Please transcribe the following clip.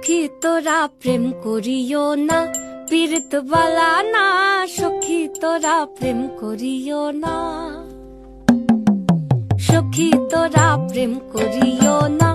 সখী তোরা প্রেম করিও না, পীড়িত বালা না। সখী তোরা প্রেম করিও না, সখী তোরা প্রেম করিও না।